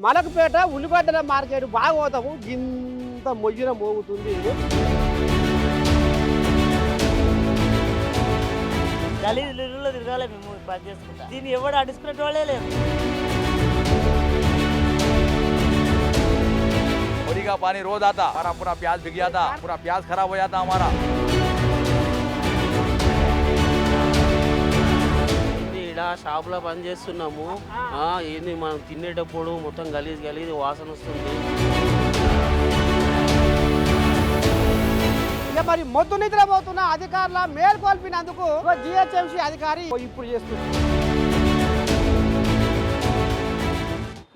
Malakpet ఉల్లిగడ్డల market బాగా పోతాము ఇంత మొయ్యిన మోగుతుంది. గలీలో తిరగాలి మేము పని చేసుకుంటా. దీన్ని ఎవడు అడుచుకునే వాళ్ళే లేదు. होली का पानी रोज आता, हमारा पूरा प्याज बिक जाता, पूरा प्याज खराब हो जाता हमारा। ఇలా షాపులో పని చేస్తున్నాము. ఏంది మనం తినేటప్పుడు మొత్తం గలీజ్ గలీజ్ వాసన వస్తుంది. ఇక మరి మొద్దు నిద్రపోతున్న అధికారుల మేల్కొల్పినందుకు జిహెచ్ఎంసీ అధికారి ఇప్పుడు చేస్తుంది.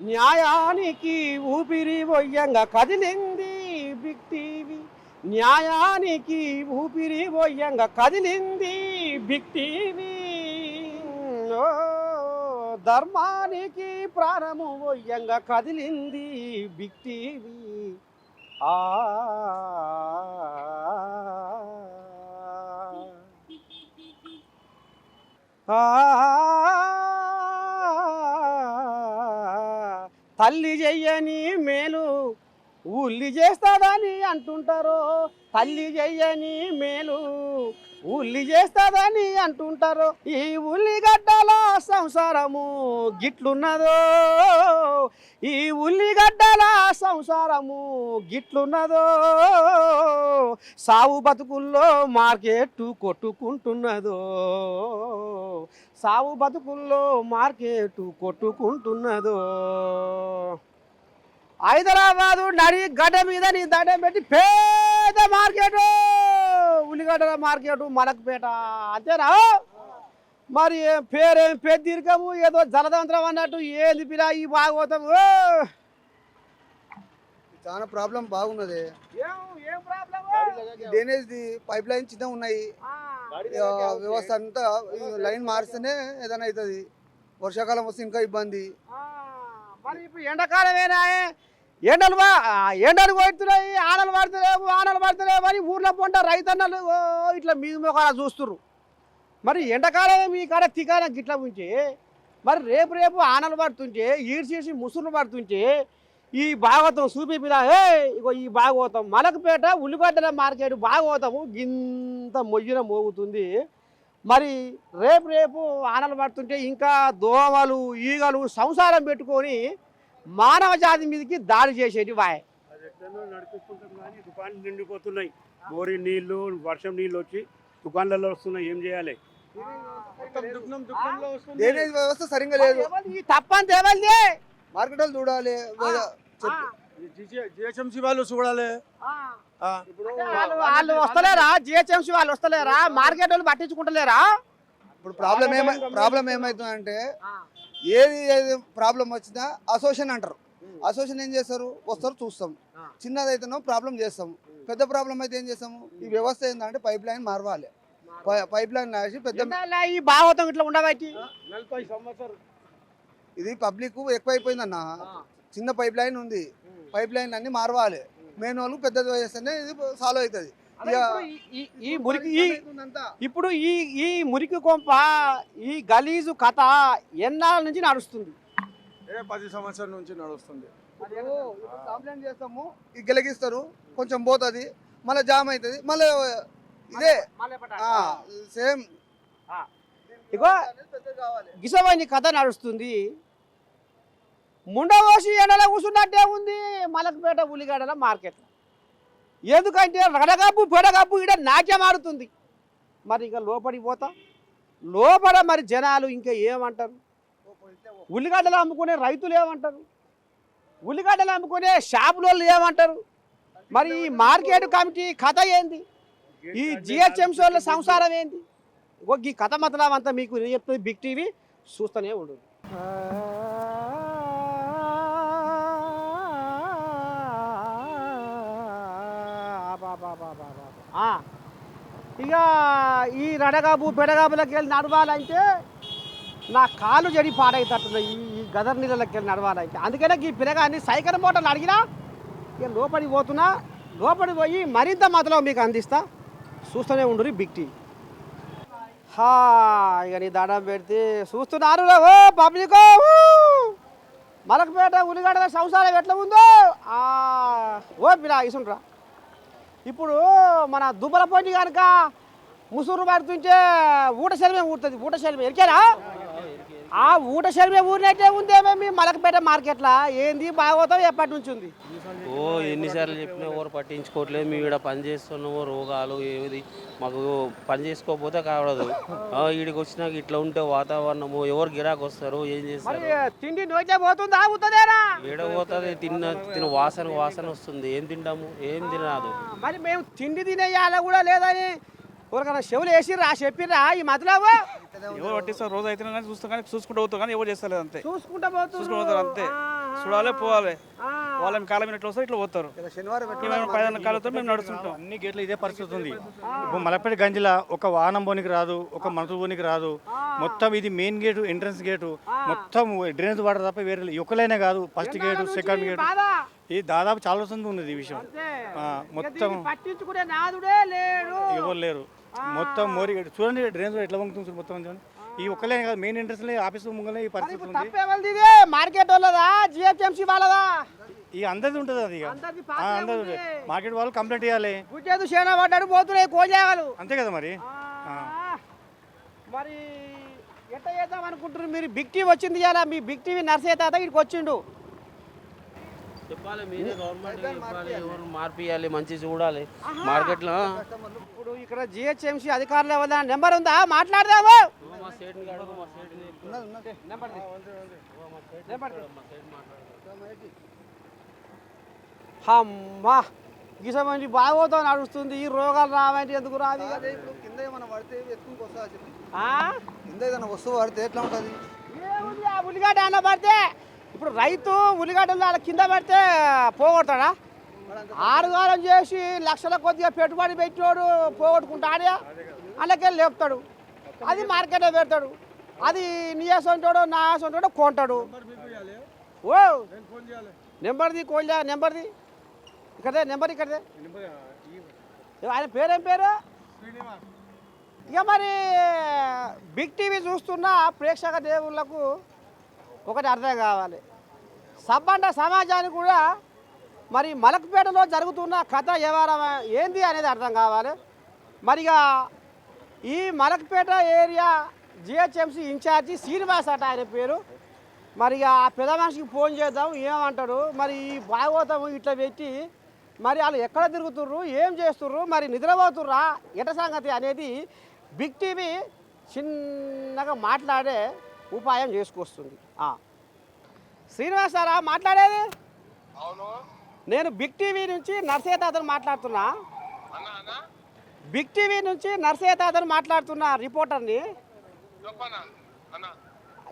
న్యాయానికి ఊపిరి పోయంగా కదిలింది బిగ్ టీవీ. న్యాయానికి ఊపిరి పోయంగా కదిలింది బిగ్ టీవీ. ధర్మానికి ప్రాణము పోయంగా కదిలింది బిగ్ టీవీ. తల్లి చెయ్యని మేలు ఉల్లి చేస్తాదని అంటుంటారో, తల్లి చెయ్యని మేలు ఉల్లి చేస్తాదని అంటుంటారు. ఈ ఉల్లిగడ్డల సంసారము గిట్లున్నదో, ఈ ఉల్లిగడ్డల సంసారము గిట్లున్నదో. సావు బతుకుల్లో మార్కెట్ కొట్టుకుంటున్నదో, సావు బతుకుల్లో మార్కెట్ కొట్టుకుంటున్నదో. హైదరాబాదు నడి గడ్డ మీద నీ దండం పెట్టి పేద మార్కెట్ ఉల్లిగడ్డల మార్కెట్ మలకపేట అంతేనా? మరి పేరేం పెద్దరికము ఏదో జలతంత్రం అన్నట్టు ఏంది పిల్ల ఈ భాగవతం? చాలా ప్రాబ్లం బాగున్నది. ఏం డ్రైనేజ్ పైప్ లైన్ చిన్న ఉన్నాయి. వ్యవస్థ అంతా లైన్ మారిస్తేనే ఏదైనా అవుతుంది. వర్షాకాలం వస్తే ఇంకా ఇబ్బంది. మరి ఇప్పుడు ఎండాకాలమేనా? ఎండలు కొడుతున్నాయి, ఆనలు పడుతున్నాయి అని ఊర్లో పొంట రైతన్నలు ఇట్లా మీ మొక్కలా చూస్తున్నారు. మరి ఎండాకాలమే మీ కాడ తికాన గిట్ల ఉంచి మరి రేపు ఆనలు పడుతుంటే ఈడ్చేసి ముసురు పడుతుంటే ఈ భాగవతం చూపిదా? ఇగో ఈ భాగవతం మలకపేట ఉల్లిగడ్డల మార్కెట్ భాగవతము ఇంత మొయ్యిన మోగుతుంది. మరి రేపు ఆనలు పడుతుంటే ఇంకా దోమలు ఈగలు సంసారం పెట్టుకొని మానవ జాతి మీదకి దాడి చేసేటి వాయ్. నడిపిస్తుంటాం కానీ దుకాణాలు నిండిపోతున్నాయి. బోరి నీళ్లు వర్షం నీళ్ళు వచ్చి దుకాణాలలో వస్తున్నాయి. ఏం చేయాలి? డ్రైనేజ్ వ్యవస్థ సరిగ్గా లేదు. తప్పని తేవాలి, మార్కెట్ చూడాలి, జిహెచ్ఎంసీ వాళ్ళు చూడాలి. వాళ్ళు వస్తలేరా? జిహెచ్ఎంసీ వాళ్ళు వస్తలేరా? మార్కెట్ వాళ్ళు పట్టించుకుంటలేరా? ఇప్పుడు ప్రాబ్లం ఏమవుతుందంటే ఏది ప్రాబ్లం వచ్చినా అసోసియేషన్ అంటారు. అసోసియేషన్ ఏం చేస్తారు? వస్తారు, చూస్తాం. చిన్నదైతేనో ప్రాబ్లం చేస్తాం, పెద్ద ప్రాబ్లం అయితే ఏం చేస్తాము? ఈ వ్యవస్థ ఏంటంటే పైప్ లైన్ మారవాలి. పైప్ లైన్ రాసి పెద్ద ఈ భాగవతం ఇట్లా ఉండబట్టి 40 సంవత్సరాలు ఇది పబ్లిక్ ఎక్కువైపోయిందన్న. చిన్న పైప్ లైన్ ఉంది, పైప్ లైన్ అన్ని మారవాలి. మెయిన్ వాళ్ళు పెద్దది చేస్తేనే ఇది సాల్వ్ అవుతుంది. ఇప్పుడు ఈ మురికి కొంప ఈ గలీజు కథ ఎన్నాళ్ళ నుంచి నడుస్తుంది? 10 సంవత్సరాల నుంచి నడుస్తుంది. కంప్లైంట్ చేస్తాము, గెలిగిస్తారు, కొంచెం పోతుంది, మళ్ళీ జామ్ అవుతుంది, మళ్ళీ ఇదే సేమ్. ఇగో గిసవని కథ నడుస్తుంది. ముండవోసి ఎండలో కూర్చున్నట్టే ఉంది మలకపేట ఉల్లిగడ్డల మార్కెట్. ఎందుకంటే రడగబ్బు పెడగబ్బు ఇక్కడ నాట్యం ఆడుతుంది. మరి ఇక లోపలికి పోతా లోపల మరి జనాలు ఇంకా ఏమంటారు? ఉల్లిగడ్డలు అమ్ముకునే రైతులు ఏమంటారు? ఉల్లిగడ్డలు అమ్ముకునే షాపులోళ్ళు ఏమంటారు? మరి ఈ మార్కెట్ కమిటీ కథ ఏంది? ఈ జిహెచ్ఎంసీ వాళ్ళ సంసారం ఏంది? ఈ కథ మతలం అంతా మీకు నేను చెప్తుంది బిగ్ టీవీ చూస్తూనే ఉండదు. ఇక ఈ రడగాబు పెడగాబులకి వెళ్ళి నడవాలంటే నా కాలు జడి పాడైతట్టున్నాయి. ఈ గదర్ నీళ్ళకి వెళ్ళి నడవాలంటే అందుకనే ఈ పిల్లగాన్ని సైకిల్ మోటార్లు అడిగినా ఇక లోపలికి పోతున్నా. లోపలికి పోయి మరింత మాత్రం మీకు అందిస్తా, చూస్తూనే ఉండరు బిగ్ టీవీ. ఇక నీ దండం పెడితే చూస్తున్నారు ఓ పబ్లిక్. మలకపేట ఉల్లిగడ్డ సంసారం ఎట్లా ఉందో ఓ పిలా ఇసుంట్రా ఇప్పుడు మన దుబ్బల పొండి కనుక ముసురు పడుతుంటే ఊట శల్మే ఊడుతుంది ఊట శల్మే ఎరికేనా ఆ ఊట శల్మే ఊరినట్టే ఉందేమో మీ మలకపేట మార్కెట్లో ఏంది బాగోతాం ఎప్పటి నుంచి ఉంది ఓ ఎన్నిసార్లు చెప్పినా ఎవరు పట్టించుకోవట్లేదు మేము ఇక్కడ పని చేస్తున్నాము రోగాలు ఏది మాకు పని చేసుకోకపోతే కావడదు ఈడికి వచ్చినాక ఇట్లా ఉంటే వాతావరణము ఎవరు గిరాకు వస్తారు ఏం మరి చేస్తారు తిండి నోటే పోతుంది ఆగుతుందేనా ఏడ పోతుంది తిన్న వాసన వస్తుంది ఏం తింటాము ఏం తినరాదు మరి మేము తిండి తినేయాల కూడా లేదని ఎవరికైనా చెవులు వేసిర్రా చెప్పిర్రా ఈ మతలావు ఎవరు పట్టిస్తారు రోజు అయితే కానీ చూస్తాం కానీ చూసుకుంటూ పోతాం కానీ ఎవరు చేస్తలేదు అంతే చూసుకుంటా చూసుకుంటూ పోతారు అంతే చూడాలి పోవాలి వాళ్ళని కాలం ఇట్లా వస్తారు ఇట్లా పోతారు మేము పైన కాలంతో మేము నడుస్తుంటాం అన్ని గేట్లు ఇదే పరిస్థితి ఉంది ఇప్పుడు మలపేట గంజిల ఒక వాహనం పోనికి రాదు ఒక మనుషులు పోనికి రాదు మొత్తం ఇది మెయిన్ గేటు ఎంట్రన్స్ గేటు మొత్తం డ్రైనేజ్ వాటర్ తప్ప వేరే ఒకలైనా కాదు ఫస్ట్ గేటు సెకండ్ గేటు ఇది దాదాపు చాలా రోజులు ఉన్నది ఈ విషయం మొత్తం పట్టించుకునే నాదుడే లేడు ఎవరు లేరు మొత్తం మోరి చూడండి డ్రైనేజ్ ఎట్లా వంగుతుంది చూడండి మొత్తం చూడండి ఈ ఒక్కలే కాదు మెయిన్ ఎంట్రన్స్ ఆఫీస్ ముంగలే ఈ పరిస్థితి ఉంది తప్పేవాళ్ళది మార్కెట్ వాళ్ళదా జిహెచ్ఎంసీ వాళ్ళదా ఇక అందరిది ఉంటుంది అది ఇక అందరిది అందరిది ఉంటుంది మార్కెట్ వాళ్ళు కంప్లైంట్ ఇవ్వాలి గుడ్డేదు సేన పడ్డాడు పోతున్నాయి కోజేయాలు అంతే కదా మరి మరి ఎట్ట చేద్దాం అనుకుంటున్నారు మీరు బిగ్ టీవీ వచ్చింది ఇలా మీ బిగ్ టీవీ నర్సే తాత ఇక్కడికి వచ్చిండు చెప్పాలి మీరే గవర్నమెంట్ చెప్పాలి ఎవరు మార్పియాలి మంచి చూడాలి మార్కెట్లో ఇప్పుడు ఇక్కడ జిహెచ్ఎంసీ అధికారులు ఎవరైనా నెంబర్ ఉందా మాట్లాడదాము మా స్టేట్ని అడుగు మా స్టేట్ని అమ్మా గిసమంది బాగోతో నడుస్తుంది ఈ రోగాలు రావంటే ఎందుకు రావి ఇప్పుడు కింద ఏమైనా పడితే ఎత్తుకుని వస్తా చెప్పి ఆ? కింద ఏదైనా వస్తువు పడితే ఎట్లా ఉంటుంది ఏముంది ఆ ఉల్లిగడ్డ అన్న పడితే ఇప్పుడు రైతు ఉల్లిగడ్డలు ఆడ కింద పడితే పోగొడతాడా ఆరుగాలం చేసి లక్షల కొద్దిగా పెట్టుబడి పెట్టినోడు పోగొట్టుకుంటాడే అందుకెళ్ళి లేపుతాడు అది మార్కెట్లో పెడతాడు అది నీ వేసంటాడు నా వేసంటాడు కొంటాడు ఓ నెంబర్ది కోల్డా నెంబర్ది ఇక్కడే నెంబర్ ఇక్కడే ఆయన పేరేం పేరు ఇక మరి బిగ్ టీవీ చూస్తున్న ప్రేక్షక దేవుళ్ళకు ఒకటి అర్థం కావాలి సబ్బండ సమాజానికి కూడా మరి మలకపేటలో జరుగుతున్న కథ వ్యవహారం ఏంది అనేది అర్థం కావాలి మరిగా ఈ Malakpet area GHMC incharge Srinivas అట ఆయన పేరు మరిగా ఆ పెద్ద మనిషికి ఫోన్ చేద్దాం ఏమంటాడు మరి ఈ భాగవతం ఇట్లా పెట్టి మరి వాళ్ళు ఎక్కడ తిరుగుతుర్రు ఏం చేస్తుర్రు మరి నిద్రపోతుర్రా ఎట సంగతి అనేది బిగ్ టీవీ చిన్నగా మాట్లాడే ఉపాయం చేసుకొస్తుంది శ్రీనివాస్ సారా మాట్లాడేది నేను బిగ్ టీవీ నుంచి నర్సయ్య తాతను మాట్లాడుతున్నా బిగ్ టీవీ నుంచి నర్సయ్య తాతను మాట్లాడుతున్నా రిపోర్టర్ని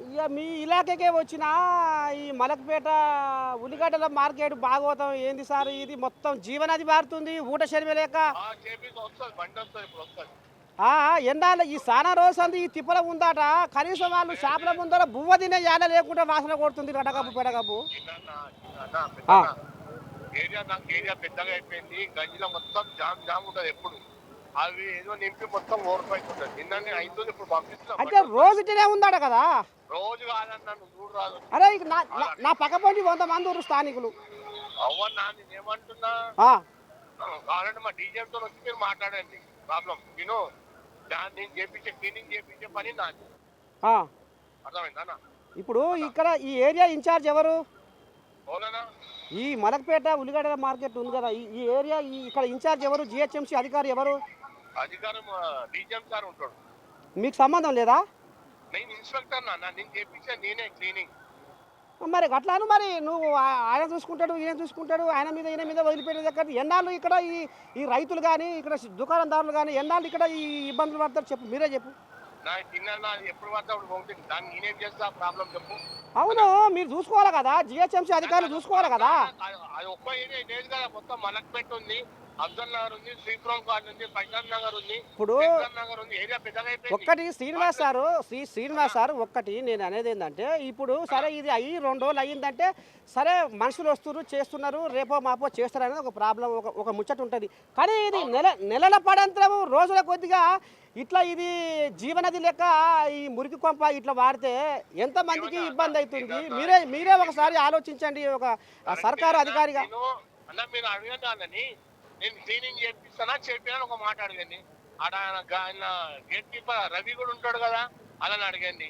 ఇక మీ ఇలాకే వచ్చిన ఈ మలకపేట ఉల్లిగడ్డల మార్కెట్ భాగవతం ఏంది సార్ ఇది మొత్తం జీవనది మారుతుంది ఊట శరీరం లేక ఎండాలి ఈ సానా రోజు అంది ఈ తిప్పల ఉందాట కనీసం వాళ్ళు షాపుల ముందర బువ్వ తినే యాడ లేకుండా వాసన కొడుతుంది గడకప్పు పెడకప్పు ఏరియా పెద్దగా అయిపోయింది గంజిలో మొత్తం జామ్ ఉంటుంది ఎప్పుడు అవి ఏదో నింపి మొత్తం ఓడిపోతుంటది నిన్ననే అవుతుంది ఇప్పుడు పంపిస్తున్నాం అంటే రోజునే ఉందాట కదా రోజు కాదన్నా నువ్వు చూడు రాదు అరే ఇక నా పక్క పొంటి 100 మంది ఉన్నారు స్థానికులు అవ్వన్నా నేను ఏమంటున్నా కావాలంటే మా డీజేతో వచ్చి మీరు మాట్లాడండి ప్రాబ్లం నేను నేను చేపించే క్లీనింగ్ చేపించే పని నాది అర్థమైందా ఇప్పుడు ఇక్కడ ఈ ఏరియా ఇన్ఛార్జ్ ఎవరు అవునా ఈ మలకపేట ఉల్లిగడ్డ మార్కెట్ ఉంది కదా ఈ ఏరియా ఇక్కడ ఇన్ఛార్జ్ ఎవరు జిహెచ్ఎంసీ అధికారి ఎవరు అధికారం డీజీఎం సార్ ఉంటాడు మీకు సంబంధం లేదా నేను ఇన్స్పెక్టర్ నేను చేపించా నేనే క్లీనింగ్ మరి అట్లాను మరి నువ్వు ఆయన చూసుకుంటాడు ఈయన చూసుకుంటాడు ఆయన మీద ఈయన మీద వదిలిపెట్టేది ఎక్కడ ఎన్నాళ్ళు ఇక్కడ ఈ రైతులు కానీ ఇక్కడ దుకాణదారులు కానీ ఎన్నాళ్ళు ఇక్కడ ఈ ఇబ్బందులు పడతారు చెప్పు మీరే చెప్పు ఎప్పుడు పడితే అప్పుడు పోతుంది దాన్ని నేనేం చేస్తా ప్రాబ్లం చెప్పు అవును మీరు చూసుకోవాలి కదా జిహెచ్ఎంసీ అధికారులు చూసుకోవాలి కదా అది ఒక్క ఏరియా లేదు కదా మొత్తం మలకపేట ఉంది అఫ్జల్ నగర్ ఉంది, శ్రీపురం కాలనీ ఉంది, ప్రశాంత్ నగర్ ఉంది, ఇప్పుడు శంకర్ నగర్ ఉంది. ఏరియా పెద్దగా అయిపోయింది. ఒక్కటి శ్రీనివాస్ సార్ ఒక్కటి నేను అనేది ఏంటంటే ఇప్పుడు సరే ఇది అయ్యి 2 రోజులు అయ్యిందంటే సరే మనుషులు వస్తున్నారు చేస్తున్నారు రేపో మాపో చేస్తారు అనేది ఒక ప్రాబ్లం ఒక ముచ్చట ఉంటుంది. కానీ ఇది నెలల పడంతరం రోజుల కొద్దిగా ఇట్లా ఇది జీవనది లెక్క ఈ మురికి కొంప ఇట్లా వాడితే ఎంతమందికి ఇబ్బంది అవుతుంది. మీరే ఒకసారి ఆలోచించండి ఒక సర్కారు అధికారిగా. అన్న మీరు అడగండి అన్నని, నేను క్లీనింగ్ చేపిస్తానా చెప్పినా ఒక మాట అడగండి. ఆయన గేట్ కీపర్ రవి కూడా ఉంటాడు కదా, అలా అడగండి.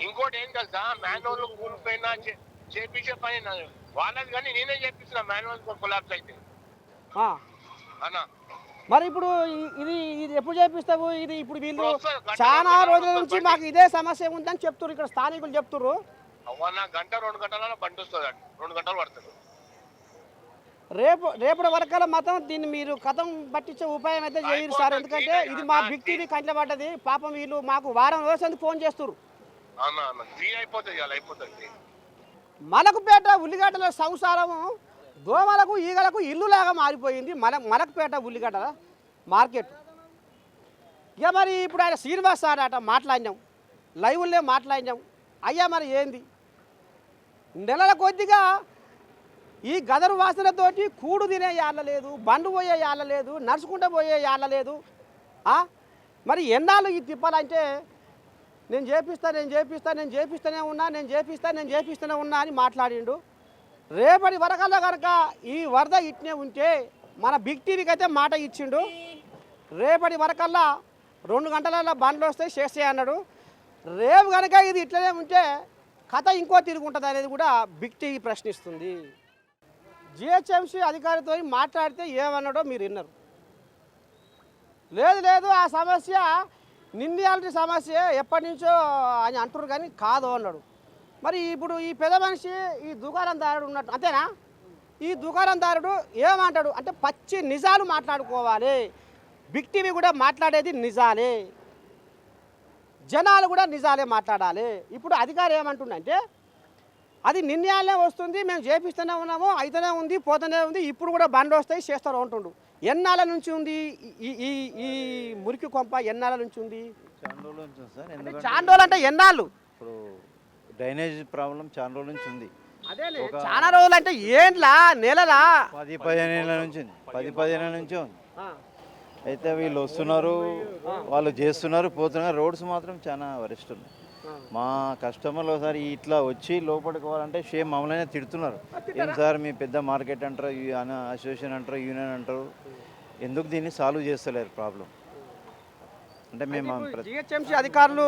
ఇంకోటి ఏం తెలుసా, మాన్యువల్ కూలిపోయినా చేపించే పని వాళ్ళది, కానీ నేనే చేపిస్తున్నా మాన్యువల్ కొలాప్స్ అయితే అన్న. మరి ఇప్పుడు ఇది ఎప్పుడు చేపిస్తావు? ఇది ఇప్పుడు వీళ్ళు చాలా రోజుల నుంచి మాకు ఇదే సమస్య ఉందని చెప్తున్నారు, ఇక్కడ స్థానికులు చెప్తున్నారు. అవ్వన్నా గంట 2 గంటల బండి వస్తుంది, 2 గంటలు పడుతుంది. రేపటి వరకల్లా మాత్రం దీన్ని మీరు కథం పట్టించే ఉపాయం అయితే చేయరు సార్. ఎందుకంటే ఇది మా బిగ్ టీవీ కంట్లో పడ్డది. పాపం వీళ్ళు మాకు వారం రోజులు ఫోన్ చేస్తున్నారు. మలకుపేట ఉల్లిగడ్డల సంసారం దోమలకు ఈగలకు ఇల్లులాగా మారిపోయింది. మలకుపేట ఉల్లిగడ్డల మార్కెట్. ఇక మరి ఇప్పుడు ఆయన శ్రీనివాస్ సార్ అట మాట్లాడినాం, లైవ్లే మాట్లాడినాం. అయ్యా మరి ఏంది నెలల కొద్దిగా ఈ గదరు వాసనతోటి కూడు తినే యాళ్ళ లేదు, బండు పోయే యాళ్ళ లేదు, నడుచుకుంటూ పోయే యాళ్ళ లేదు. మరి ఎన్నాళ్ళు ఈ తిప్పాలంటే నేను చేపిస్తూనే ఉన్నా అని మాట్లాడిండు. రేపటి వరకల్లా కనుక ఈ వరద ఇట్నే ఉంటే మన బిగ్ టీవీకి అయితే మాట ఇచ్చిండు. రేపటి వరకల్లా 2 గంటలలో బండ్లు వస్తాయి చేస్తే అన్నాడు. రేపు కనుక ఇది ఇట్లనే ఉంటే కథ ఇంకో తిరుగుంటుంది అనేది కూడా బిగ్ టీవీ ప్రశ్నిస్తుంది. జిహెచ్ఎంసీ అధికారితో మాట్లాడితే ఏమన్నాడో మీరు విన్నారు. లేదు ఆ సమస్య నిండియాలిటీ సమస్య ఎప్పటి నుంచో అని అంటారు కానీ కాదు అన్నాడు. మరి ఇప్పుడు ఈ పెద్ద మనిషి ఈ దుకాణందారుడు ఉన్నట్టు అంతేనా? ఈ దుకాణందారుడు ఏమంటాడు అంటే పచ్చి నిజాలు మాట్లాడుకోవాలి. బిగ్ టీవీ కూడా మాట్లాడేది నిజాలే, జనాలు కూడా నిజాలే మాట్లాడాలి. ఇప్పుడు అధికారి ఏమంటుండంటే అది నిర్ణయాలనే వస్తుంది, మేము చేపిస్తూనే ఉన్నాము, అయితేనే ఉంది, పోతూనే ఉంది, ఇప్పుడు కూడా బండ్లు వస్తాయి చేస్తారు అంటుండు. ఎన్నాళ్ళ నుంచి ఉంది ఈ మురికి కొంప? ఎన్నాళ్ళ నుంచి ఉంది? చాలా రోజులు అంటే ఎన్నాళ్ళు? ఇప్పుడు డ్రైనేజ్ ప్రాబ్లం చాలా రోజుల నుంచి ఉంది. అదే చాలా రోజులు అంటే ఏంట్లా నెలలా? 10-15 ఏళ్ళ నుంచి ఉంది, 10-15 ఏళ్ళ నుంచి ఉంది. అయితే వీళ్ళు వస్తున్నారు, వాళ్ళు చేస్తున్నారు, పోతున్నారు. రోడ్స్ మాత్రం చాలా వరిస్ట్ ఉన్నాయి. మా కస్టమర్లు ఒకసారి ఇట్లా వచ్చి లోపలికి పోవాలంటే షేమ్ మమ్మల్ని తిడుతున్నారు. ఏం సార్ మీ పెద్ద మార్కెట్ అంటారు, అసోసియేషన్ అంటారు, యూనియన్ అంటారు, ఎందుకు దీన్ని సాల్వ్ చేస్తలేరు ప్రాబ్లం అంటే మేము జిహెచ్ఎంసీ అధికారులు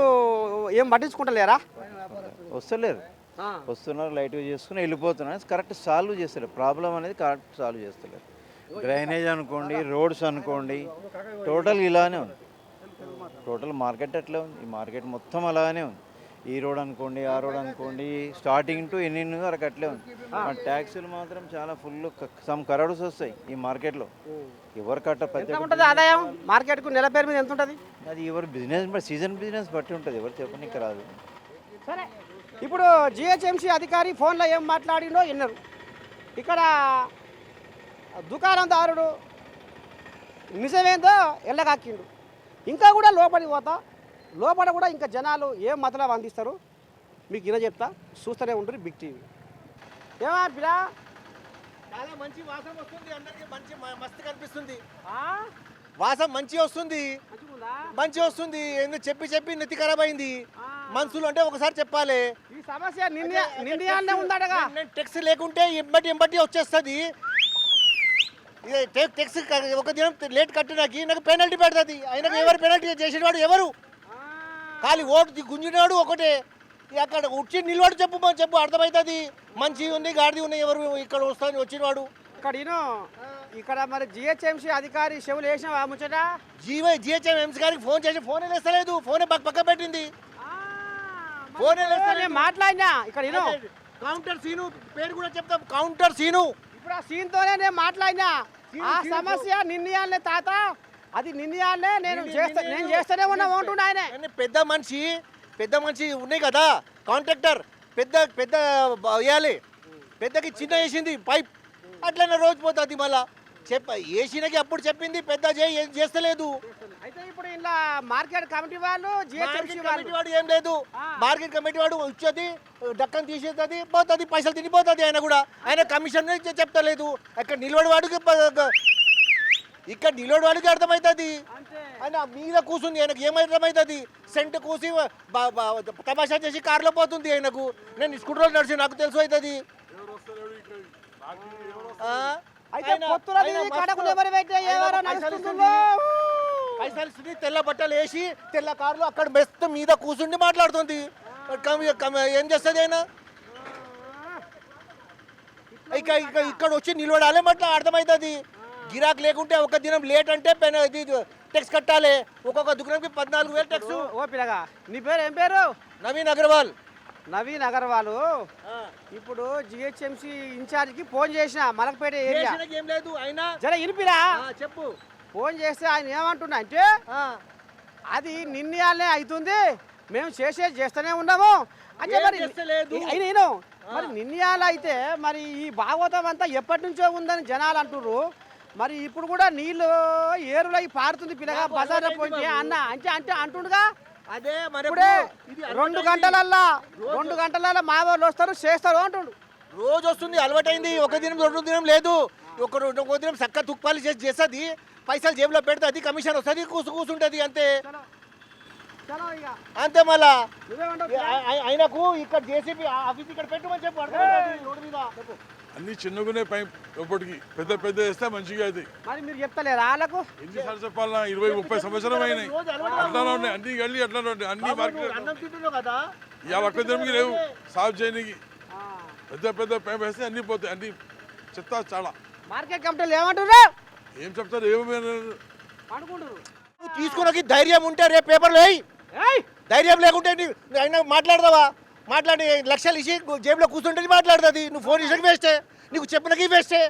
ఏం పట్టించుకుంటలేరా? వస్తున్నారు లైట్గా చేసుకుని వెళ్ళిపోతున్నారు. కరెక్ట్ సాల్వ్ చేస్తలేరు ప్రాబ్లం అనేది, కరెక్ట్ సాల్వ్ చేస్తలేరు. డ్రైనేజ్ అనుకోండి, రోడ్స్ అనుకోండి, టోటల్ ఇలానే ఉంది. టోటల్ మార్కెట్ అట్లే ఉంది. ఈ మార్కెట్ మొత్తం అలానే ఉంది. ఈ రోడ్ అనుకోండి, ఆ రోడ్ అనుకోండి, స్టార్టింగ్ టు ఎన్ని వరకు అట్లే ఉంది. ట్యాక్సులు మాత్రం చాలా ఫుల్ సమ్ కరోడ్స్ వస్తాయి ఈ మార్కెట్లో. ఎవరు కట్ట ఆదాయం మార్కెట్కు నెల పేరు మీద ఎంత ఉంటుంది? అది ఎవరు బిజినెస్ సీజన్ బిజినెస్ బట్టి ఉంటుంది, ఎవరు చెప్పనీకి రాదు. సరే ఇప్పుడు జిహెచ్ఎంసీ అధికారి ఫోన్లో ఏం మాట్లాడిండో విన్నారు. ఇక్కడ దుకాణందారుడు నిజమేందో ఎల్లగాక్కిండు. ఇంకా కూడా లోపలికి పోతా, లోపల కూడా ఇంకా జనాలు ఏం మతలబు అందిస్తారు మీకు ఇలా చెప్తా, చూస్తూనే ఉంటుంది బిగ్ టీవీ. ఏమా పిలా? చాలా మంచి వాసన వస్తుంది, అందరికి మంచి మస్తు కనిపిస్తుంది. వాసన మంచిగా వస్తుంది, మంచిగా వస్తుంది. ఎందుకు చెప్పి నెత్తి ఖరాబ్ అయింది. మనుషులు అంటే ఒకసారి చెప్పాలి. ఈ సమస్య నిండియాలనే ఉందటగా. టెక్స్ లేకుంటే ఎంబటి వచ్చేస్తుంది. టెక్స్ ఒక దినం లేట్ కట్టినాకి నాకు పెనాల్టీ పెడుతుంది. ఆయనకు ఎవరు పెనాల్టీ చేసేవాడు ఎవరు? ఖాళీ ఓటు గుంజినాడు ఒకటే. అక్కడ వచ్చి నిలబడి చెప్పు అర్థమవుతుంది. మంచి ఉంది, గాడిది ఉన్నాయి, ఎవరు ఇక్కడ వస్తాను వచ్చినవాడు. ఇక్కడ మరి జిహెచ్ఎంసీ అధికారి చెవులు వేసినా ముచ్చట. జిహెచ్ఎంసీ గారికి ఫోన్ చేసి ఫోనే వేస్తలేదు, ఫోనే పక్క పెట్టింది. ఫోనే మాట్లాడినా ఇక్కడ కౌంటర్ సీను పేరు కూడా చెప్తాం, కౌంటర్ సీను. ఇప్పుడు ఆ సీన్తోనే నేను మాట్లాడినా. ఆ సమస్య నిర్ణయాలనే తాత, అది నిర్ణయాలనే నేను చేస్తూనే ఉన్నా ఉంటుండే ఆయన. పెద్ద మనిషి ఉన్నాయి కదా కాంట్రాక్టర్, పెద్ద వేయాలి. పెద్దకి చిన్న వేసింది పైప్, అట్లనే రోజు పోతుంది. మళ్ళా వేసినకి అప్పుడు చెప్పింది పెద్ద చేస్తలేదు. అయితే ఇప్పుడు ఇలా మార్కెట్ కమిటీ వాళ్ళు జిహెచ్ఎంసీ కమిటీ వాడు ఏం లేదు, మార్కెట్ కమిటీ వాడు వచ్చేది డక్కని తీసేస్తుంది పోతుంది, పైసలు తినిపోతుంది. ఆయన కూడా ఆయన కమిషన్ చెప్తలేదు. ఇక్కడ నిలబడి వాడికి అర్థమవుతుంది. ఆయన మీద కూర్చుంది, ఆయనకు ఏమర్థమవుతుంది? సెంట్ కూసి తమాషా చేసి కారులో పోతుంది. ఆయనకు నేను స్కూటర్లో నడిచి నాకు తెలుసు అవుతుంది. పైసలు తెల్ల బట్టలు వేసి తెల్ల కారులో అక్కడ బెస్ట్ మీద కూర్చుండి మాట్లాడుతుంది. ఏం చేస్తుంది ఆయన? ఇక్కడ వచ్చి నిలబడాలి మట్లా అర్థమవుతుంది. గిరాక్ లేకుంటే ఒక దినం లేట్ అంటే టెక్స్ కట్టాలి. ఒక్కొక్క దుకాణంకి 14,000 టెక్స్. ఓ పిల్లగా, నీ పేరు ఏం పేరు? నవీన్ అగర్వాల్. నవీన్ అగర్వాల్. ఇప్పుడు జిహెచ్ఎంసీ ఇన్ఛార్జికి ఫోన్ చేసిన మలకపేట ఏరియా. ఏం లేదు అయినా జర ఇనిపిరా చెప్పు. ఫోన్ చేస్తే ఆయన ఏమంటున్నా అంటే అది నిన్నయాలనే అవుతుంది, మేము చేస్తూనే ఉన్నాము అంటే. మరి అయినా మరి నిన్నయాలు అయితే మరి ఈ భాగవతం అంతా ఎప్పటి నుంచో ఉందని జనాలు అంటున్నారు. మరి ఇప్పుడు కూడా నీళ్ళు ఏరులై పారుతుంది పిల్లగా బజార్ పోయి అన్న అంటే అంటుండగా. అదే మరి ఇప్పుడే 2 గంటలల్లో మా వాళ్ళు వస్తారు చేస్తారు అంటుండు. రోజు వస్తుంది, అలవాటైంది. ఒక దినం 2 దినం లేదు. ఒక దినం చక్క తుక్పాలు చేస్తుంది, పైసలు జేబులో పెడుతుంది, కమిషన్ వస్తుంది, కూర్చుంటుంది అంతే. అంతే. మళ్ళా ఆయనకు ఇక్కడ జేసీబీ ఆఫీస్ ఇక్కడ పెట్టమని చెప్పు. రోడ్డు మీద అన్ని చిన్నగానే పైప్ లోపలికి పెద్ద పెద్ద వేస్తే మంచిగా అవుతాయి. మరి మీరు చెప్తలేరా వాళ్ళకు? ఎన్నిసార్లు చెప్పాలన్నా? 20-30 సంవత్సరం అయినాయి. అట్లానే ఉన్నాయి అన్ని గల్లి, అట్లానే ఉంటాయి అన్ని మార్కెట్. ఇవాళ ఒక్క దినంకి లేవు సాఫ్ చేయడానికి. పెద్ద పైప్ వేస్తే అన్ని పోతాయి, అన్ని చెత్త చాలా. మార్కెట్ కమిటీలు ఏమంటారు? ఏం చెప్తారు? ఏమేమి తీసుకున్నకి ధైర్యం ఉంటే రేపు పేపర్లో ధైర్యం లేకుంటే అయినా మాట్లాడదావా? మాట్లాడి లక్షలు ఇచ్చి జేబులో కూర్చుంటే మాట్లాడుతుంది. నువ్వు ఫోన్ ఇచ్చి వేస్టే, నీకు చెప్పినకి వేస్టే,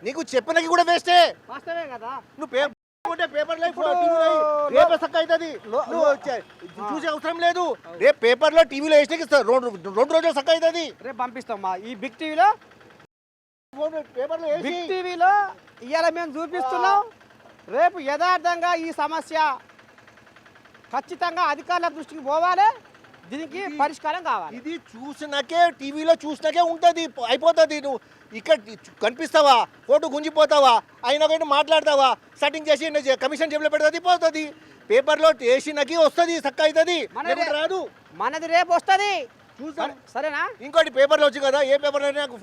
నీకు చెప్పినకి కూడా వేస్టే. నువ్వు పేపర్లో సక్క అవుతుంది, నువ్వు చూసే అవసరం లేదు. రేపు పేపర్లో టీవీలో వేస్తే 2 రోజులు సక్క అవుతుంది. రేపు పంపిస్తాం ఈ బిగ్ టీవీలో. బిగ్ టీవీలో ఇవాళ మేము చూపిస్తున్నాం. రేపు యథార్థంగా ఈ సమస్య ఖచ్చితంగా అధికారుల దృష్టికి పోవాలి, దీనికి పరిష్కారం కావాలి. ఇది చూసినాకే టీవీలో చూసినాకే ఉంటుంది, అయిపోతుంది. నువ్వు ఇక్కడ కనిపిస్తావా, ఫోటో గుంజిపోతావా, అయినా మాట్లాడతావా, సెట్టింగ్ చేసి కమిషన్ జేబులో పెడుతుంది, పోతుంది. పేపర్లో వేసినకి వస్తుంది, సక్క అవుతుంది, రాదు. మనది రేపు వస్తుంది, చూస్తాం. సరేనా? ఇంకోటి పేపర్లో వచ్చి కదా, ఏ పేపర్లో నాకు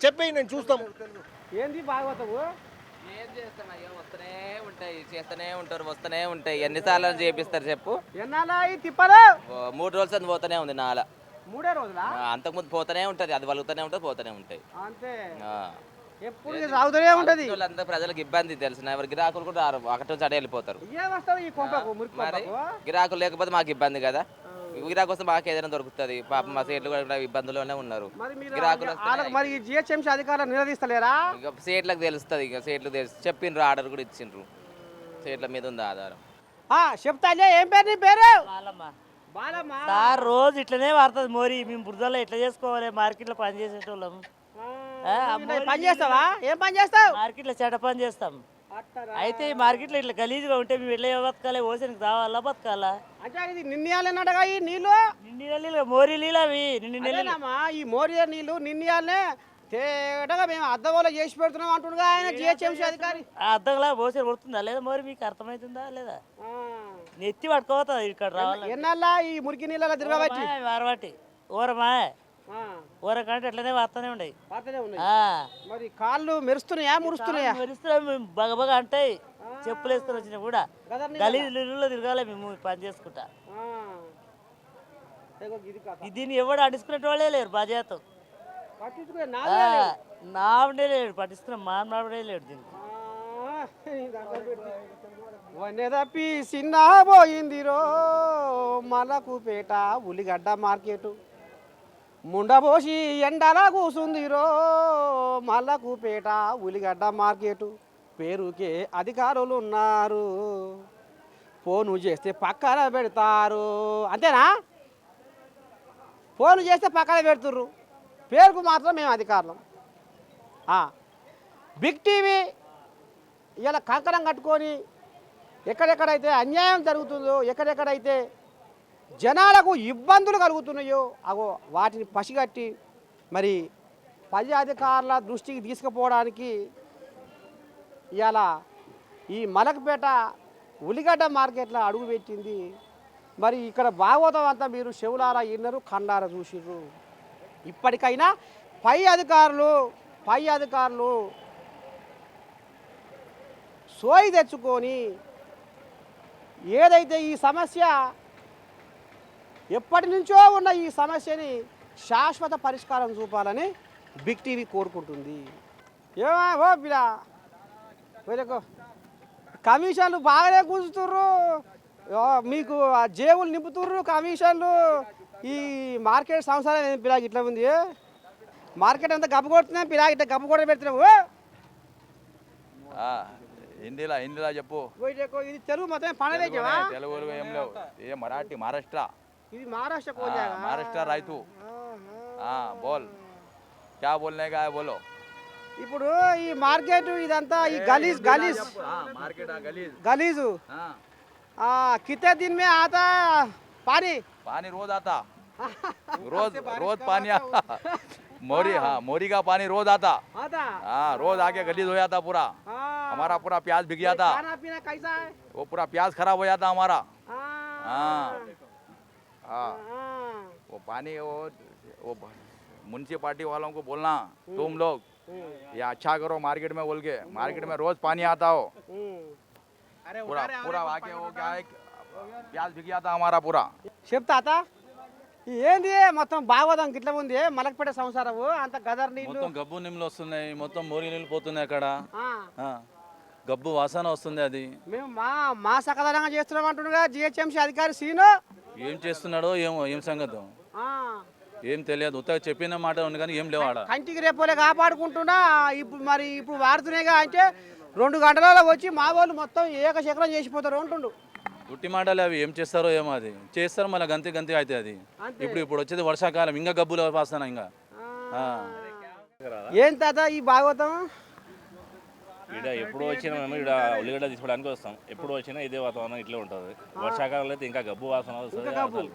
చెప్పి నేను చూస్తాం. ఏంది భాగవతము? ఏం చేస్తున్నా? వస్తూనే ఉంటాయి, చేస్తూనే ఉంటారు, వస్తూనే ఉంటాయి. ఎన్నిసార్లు చేపిస్తారు చెప్పు? ఎన్నాళ్ళ తిప్పలు? 3 రోజులు సంది పోతూనే ఉంది నాల. 3 రోజులా? అంతకుముందు పోతూనే ఉంటుంది, అది వలుగుతూనే ఉంటుంది, పోతూనే ఉంటాయి. అంతే, ఎప్పుడు సాగుతూనే ఉంటది. అంతా ప్రజలకు ఇబ్బంది తెలిసిన, ఎవరు గిరాకులు కూడా అక్కడి నుంచి అడే వెళ్ళిపోతారు. మరి గిరాకులు లేకపోతే మాకు ఇబ్బంది కదా. గిరాకు వస్తే మాకు ఏదైనా దొరుకుతుంది. పాప మా సీట్లు కూడా ఇబ్బందుల్లోనే ఉన్నారు. గిరాకులు మరి జిహెచ్ఎంసీ అధికారులు నిలదీస్తలేరా? ఇక సీట్లకు తెలుస్తుంది, ఇక సీట్లు తెలుసు, చెప్పిండ్రు, ఆర్డర్ కూడా ఇచ్చిండ్రు, సీట్ల మీద ఉంది ఆధారం. చెప్తా. ఏం పేరు నీ పేరు? సార్ రోజు ఇట్లనే వాడుతుంది మోరీ. మేము బురదలో ఎట్లా చేసుకోవాలి? మార్కెట్లో పని చేసేటోళ్ళం. పని చేస్తావా? ఏం పని చేస్తావు? మార్కెట్లో చెడ్డ పని చేస్తాం. అయితే ఈ మార్కెట్లో ఇట్లా గలీజ్గా ఉంటే మేము ఎట్లా బతకాలి? ఓసనికి రావాలా, బతకాలా? అంటే ఇది నిన్నయాలన్నట్టుగా ఈ నీళ్ళు నీళ్ళు మోరీ నీళ్ళు అవి ఈ మోరీ నీళ్ళు నిన్నయాలనే తేటగా మేము అద్దగోలో చేసి పెడుతున్నాం అంటుండగా ఆయన జిహెచ్ఎంసీ అధికారి. అద్దగలా పోసి కొడుతుందా లేదా మోరీ? మీకు అర్థమవుతుందా లేదా? నెత్తి పట్టుకోవద్దు ఇక్కడ రావాలి. ఎన్నల్లా ఈ మురికి నీళ్ళ తిరగబట్టి వారబట్టి ఊరమా ఊరకంటే ఎట్లనే వాడుతూనే ఉన్నాయి. మరి కాళ్ళు మెరుస్తున్నాయా, మురుస్తున్నాయా? మెరుస్తున్నాయి, బగబగా అంటాయి. చెప్పులు వేసుకొని వచ్చినా కూడా గలీజులో తిరగాలి మేము పని చేసుకుంటా. దీన్ని ఎవడు అడుచుకునే వాళ్ళే లేరు. బాధ్యత నాడే లేడు, పట్టించుకున్న మానవుడే లేడు. దీనికి తప్పి చిన్న పోయిందిరో మలకుపేట ఉల్లిగడ్డ మార్కెట్, ముండబోసి ఎండల కూసుందిరో మల్లకుపేట ఉల్లిగడ్డ మార్కెట్. పేరుకే అధికారులు ఉన్నారు, ఫోను చేస్తే పక్కన పెడతారు. అంతేనా? ఫోను చేస్తే పక్కన పెడుతుర్రు, పేరుకు మాత్రం మేము అధికారులం. బిగ్ టీవీ ఇలా కంకణం కట్టుకొని ఎక్కడెక్కడైతే అన్యాయం జరుగుతుందో, ఎక్కడెక్కడైతే జనాలకు ఇబ్బందులు కలుగుతున్నాయో అగో వాటిని పసిగట్టి మరి పై అధికారుల దృష్టికి తీసుకుపోవడానికి ఇలా ఈ మలక్పేట ఉల్లిగడ్డ మార్కెట్లో అడుగుపెట్టింది. మరి ఇక్కడ భాగవతం అంతా మీరు చెవులారా విన్నారు, కన్నారా చూసిర్రు. ఇప్పటికైనా పై అధికారులు సోయి తెచ్చుకొని ఏదైతే ఈ సమస్య ఎప్పటి నుంచో ఉన్న ఈ సమస్యని శాశ్వత పరిష్కారం చూపాలని బిగ్ టీవీ కోరుకుంటుంది. ఏమా ఓ పిలా వేరేకో కమిషన్లు బాగానే కూర్చుతుర్రు, మీకు జేబులు నింపుతుర్రు కమిషన్లు. ఈ మార్కెట్ సంవత్సరం పిలాకి ఇట్లా ఉంది, మార్కెట్ అంతా గబ్బు కొడుతున్నాం, పిలాకి ఇట్లా గబ్బు కూడా పెడుతున్నావు. హిందీలా చెప్పు. ఇది తెలుగు మొత్తం పనవేవా? తెలుగు ఏం లేవు, ఏ మరాఠీ మహారాష్ట్ర. ఇది మహారాష్ట్ర మహారాష్ట్ర రైతు. బోల్ క్యా బోల్నే కా బోలో. ఇప్పుడు ఈ మార్కెట్ ఇదంతా ఈ గలీజ్ गलीज कितने दिन में आता पानी? पानी रोज आता, रोज पानी आता। मोरी का पानी रोज आता। रोज आके गलीज हो जाता पूरा। हमारा पूरा प्याज बिक जाता। खाना पीना कैसा है? वो पूरा प्याज खराब हो जाता हमारा। वो पानी वो म्युनिसिपालिटी वालों को बोलना तुम लोग ये अच्छा करो मार्केट में बोल के। मार्केट में रोज पानी आता हो पूरा आके वो क्या है प्याज बिक जाता हमारा पूरा। చెప్తా ఏంది మొత్తం భాగవతం గిట్ల ఉంది మలక్పేట సంసారం అంత గదర్ నీళ్ళు మొత్తం గబ్బు నిమ్మలు వస్తున్నాయి, మొత్తం మోరి నీళ్ళు పోతున్నాయి అక్కడ, గబ్బు వాసన వస్తుంది. అది మేము మా సకదనంగా చేస్తున్నాం అంటుండగా జిహెచ్ఎంసీ అధికారి సీను ఏం చేస్తున్నాడో ఏమో, ఏం సంగతం ఏం తెలియదు. ఉత్తగా చెప్పిన మాట ఉంది కానీ ఏం లేవాడ. కంటికి రేపోలే కాపాడుకుంటున్నా. ఇప్పుడు వాడుతున్నాయిగా అంటే 2 గంటలలో వచ్చి మా వాళ్ళు మొత్తం ఏకశకలం చేసిపోతారు అంటుండు. ఉట్టి మాటలు అవి ఏం చేస్తారో ఏమో, అది చేస్తారు మళ్ళీ గంతి అయితే అది. ఇప్పుడు వచ్చేది వర్షాకాలం, ఇంకా గబ్బులు వాసన ఇంకా. ఏం తాత ఈ భాగవతం? ఇక్కడ ఎప్పుడు వచ్చినా మేము ఇక్కడ ఉల్లిగడ్డ తీసుకోవడానికి వస్తాం. ఎప్పుడు వచ్చినా ఇదే వాతావరణం ఇట్లా ఉంటుంది. వర్షాకాలంలో అయితే ఇంకా గబ్బు వాసన వస్తుంది,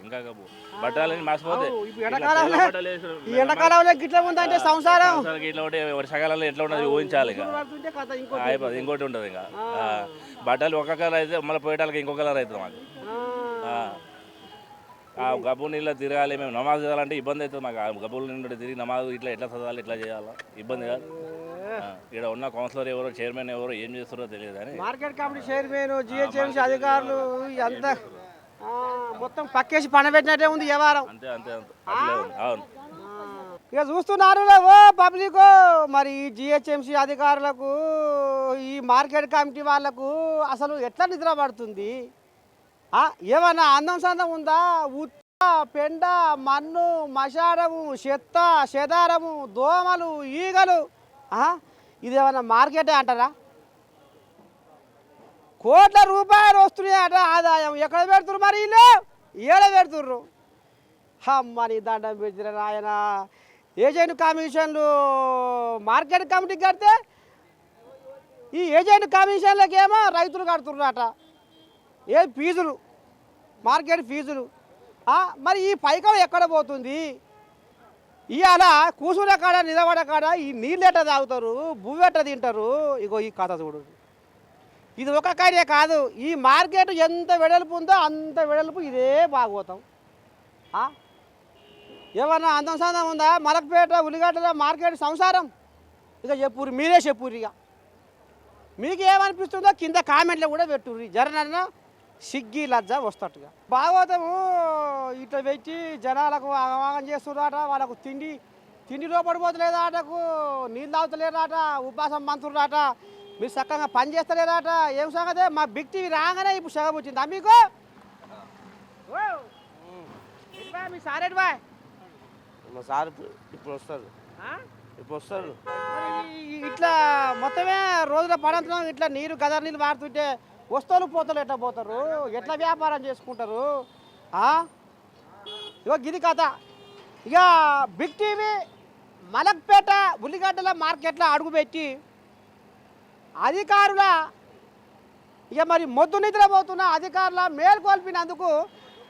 ఇంకా గబ్బు బట్టలని మాసిపోతే. ఎండాకాలంలో గిట్లా ఉందంటే సంసారం ఇట్లా ఉంటే వర్షాకాలంలో ఎట్లా ఉంటుంది ఊహించాలి. ఇక అయిపోతుంది, ఇంకోటి ఉంటుంది. ఇంకా బట్టలు ఒక కలర్ అయితే మళ్ళీ పోయడానికి ఇంకో కలర్ అవుతుంది మాకు. గబ్బు నీళ్ళు తిరగాలి, మేము నమాజ్ చదవాలంటే ఇబ్బంది అవుతుంది మాకు. గబ్బుల నిండు తిరిగి నమాజ్ ఇట్లా ఎట్లా చదవాలి, ఇట్లా చేయాలా, ఇబ్బంది కాదు. ఇక్కడ ఉన్న కౌన్సిలర్ ఎవరో, చైర్మన్ ఎవరో ఏం చేస్తారో తెలియదు అని మార్కెట్ కమిటీ చైర్మన్, జిహెచ్ఎంసీ అధికారులు అంతా మొత్తం పక్కేసి పండబెట్టినట్టే ఉంది వ్యవహారం. అంతే అంతే అవును. ఇక చూస్తున్నారు పబ్లిక్. మరి ఈ జిహెచ్ఎంసీ అధికారులకు, ఈ మార్కెట్ కమిటీ వాళ్ళకు అసలు ఎట్లా నిద్ర పడుతుంది? ఏమన్నా అందం సందం ఉందా? ఉత్త పెండ, మన్ను, మషారము, చెత్త, చెదారము, దోమలు, ఈగలు. ఇదేమన్నా మార్కెటే అంటారా? కోట్ల రూపాయలు వస్తున్నాయట ఆదాయం. ఎక్కడ పెడుతున్నారు మరి వీళ్ళు? ఏడ పెడుతుర్రు? అమ్మని దండం పెట్టిన ఆయన. ఏజెంట్ కమిషన్లు మార్కెట్ కమిటీకి కడితే ఈ ఏజెంట్ కమిషన్లకేమో రైతులు కడుతున్నారట ఏ ఫీజులు, మార్కెట్ ఫీజులు. మరి ఈ పైకం ఎక్కడ పోతుంది? ఇవాళ కూసుల కాడ, నిలబడ కాడ ఈ నీళ్ళు ఎట్ట తాగుతారు, భూమి ఎట్ట తింటారు? ఇగో ఈ కథ చూడు. ఇది ఒక కార్య కాదు. ఈ మార్కెట్ ఎంత వెడల్పు ఉందో అంత వెడల్పు ఇదే భాగవతం. ఏమన్నా అందం సందం ఉందా మలక్పేట ఉల్లిగడ్డల మార్కెట్ సంసారం? ఇక చెప్పుర్రి, మీరే చెప్పుర్రి. ఇక మీకు ఏమనిపిస్తుందో కింద కామెంట్లో కూడా పెట్టుర్రి. జరనన్నా సిగ్గి లజ్జ వస్తట్టుగా. భాగవతము ఇట్లా పెట్టి జనాలకు ఆగమాగం చేస్తున్నారట. వాళ్ళకు తిండిలో పడిపోతలేదు ఆటకు, నీళ్ళు తాగుతలేరాట, ఉపవాసం మంతురాట, మీరు చక్కగా పని చేస్తలేరాట. ఏం సంగతే? మా బిగ్ టీవీ రాగానే ఇప్పుడు సెగ వచ్చిందా మీకు? మీ సారేటి బాయ్? మా సార్ ఇప్పుడు వస్తారు. ఇట్లా మొత్తమే రోజుల పడంతరం ఇట్లా నీరు గదర్ నీళ్ళు వాడుతుంటే వస్తువులు పోతలు ఎట్లా పోతారు? ఎట్లా వ్యాపారం చేసుకుంటారు? ఇగో గిది కథ. ఇక బిగ్ టీవీ మలక్పేట ఉల్లిగడ్డల మార్కెట్లో అడుగుపెట్టి అధికారుల ఇక మరి మొద్దు నిద్రపోతున్న అధికారుల మేల్కొల్పినందుకు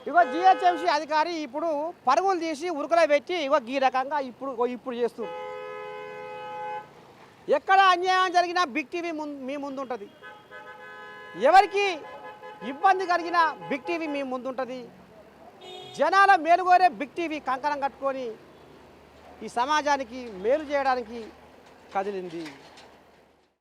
ఇగో జిహెచ్ఎంసీ అధికారి ఇప్పుడు పరుగులు తీసి ఉరుకులో పెట్టి ఇగో ఈ రకంగా ఇప్పుడు చేస్తుంది. ఎక్కడ అన్యాయం జరిగినా బిగ్ టీవీ మీ ముందు ఉంటుంది. ఎవరికి ఇబ్బంది కలిగినా బిగ్ టీవీ మీ ముందు ఉంటుంది. జనాల మేలుగోరే బిగ్ టీవీ కంకణం కట్టుకొని ఈ సమాజానికి మేలు చేయడానికి కదిలింది.